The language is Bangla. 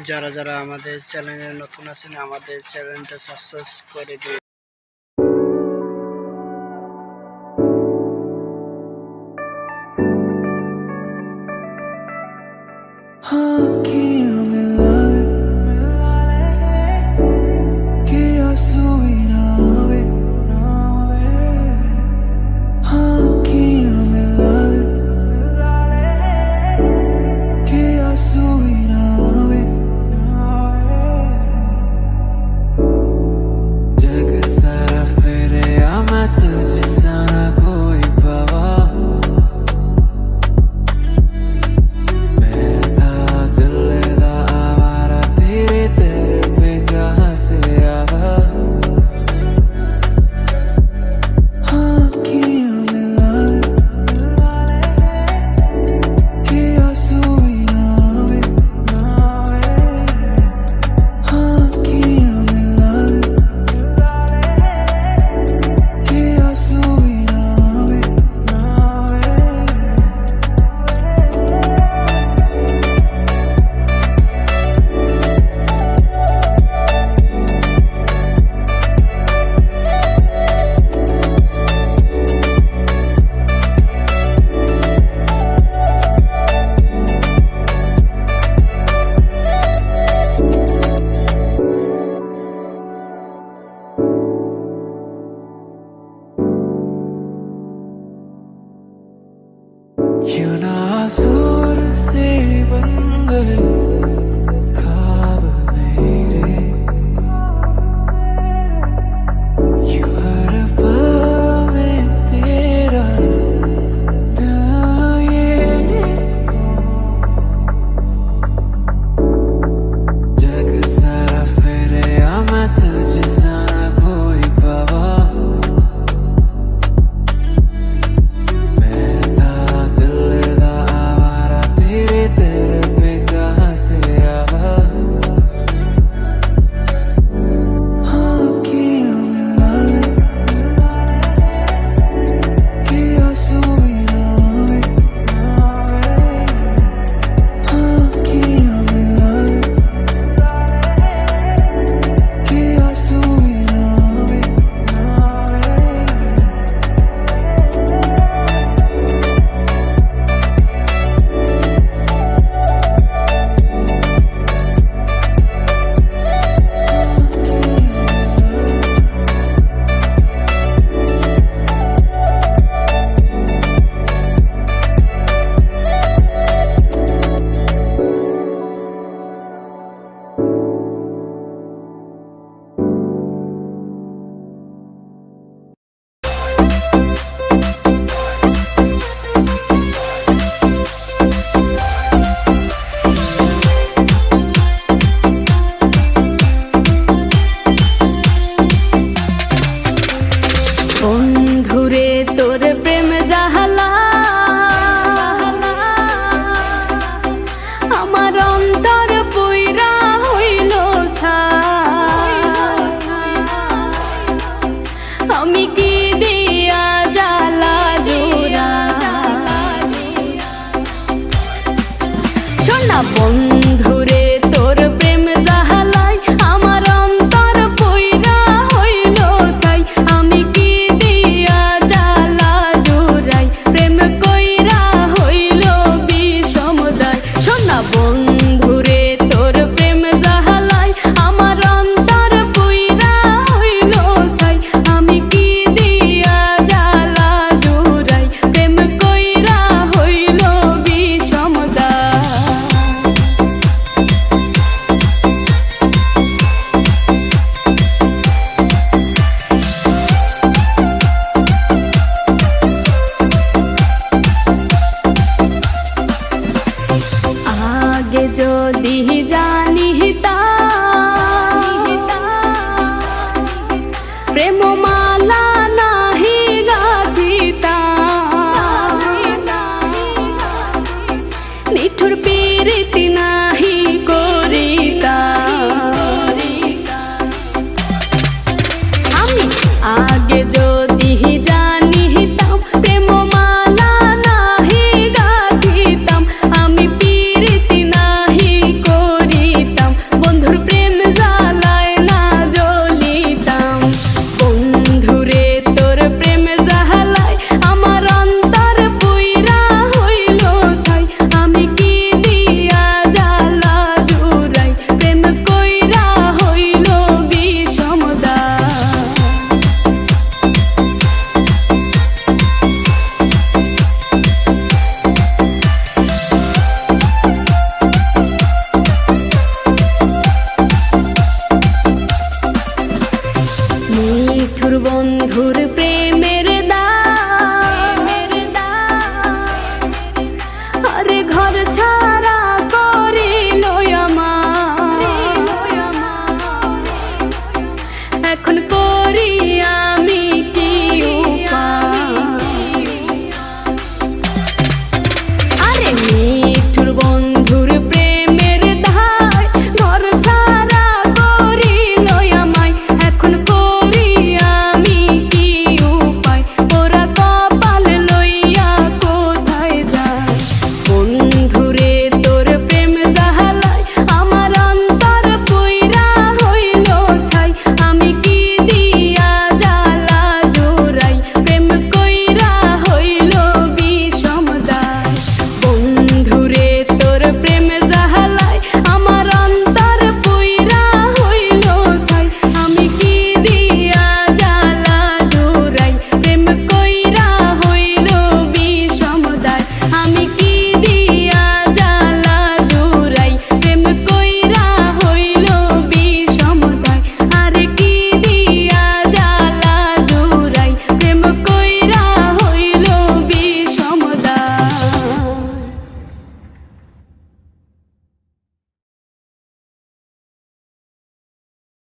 যারা যারা আমাদের চ্যানেলে নতুন আছেন আমাদের চ্যানেলটা সাবস্ক্রাইব করে দিন। क्यों ना आसूर से बन गए ख्वाब मेरे, क्यों हर पल में तेरा दिल ये जग सारा फिरे मैं तुझसे ना कोई पावा, বন্ধুরে তোর প্রেম জাহালা আমার অন্তর পুইরা হইল আমি কি দিয়া জ্বালা জোড়া শোনা বন্ধুরে তোর প্রেম জাহালাই আমার অন্তর পুইরা হইল তাই আমি কি দিয়া জ্বালা জোড়াই প্রেম কইরা হইল বিষমদায় শোনা বন্ধুরে তোর প্রেম জাহালাই আমার অন্তর পুইরা হইল তাই আমি কি দিয়া জ্বালা জোড়াই প্রেম কইরা হইল বিষমদায়। আগে যদি জান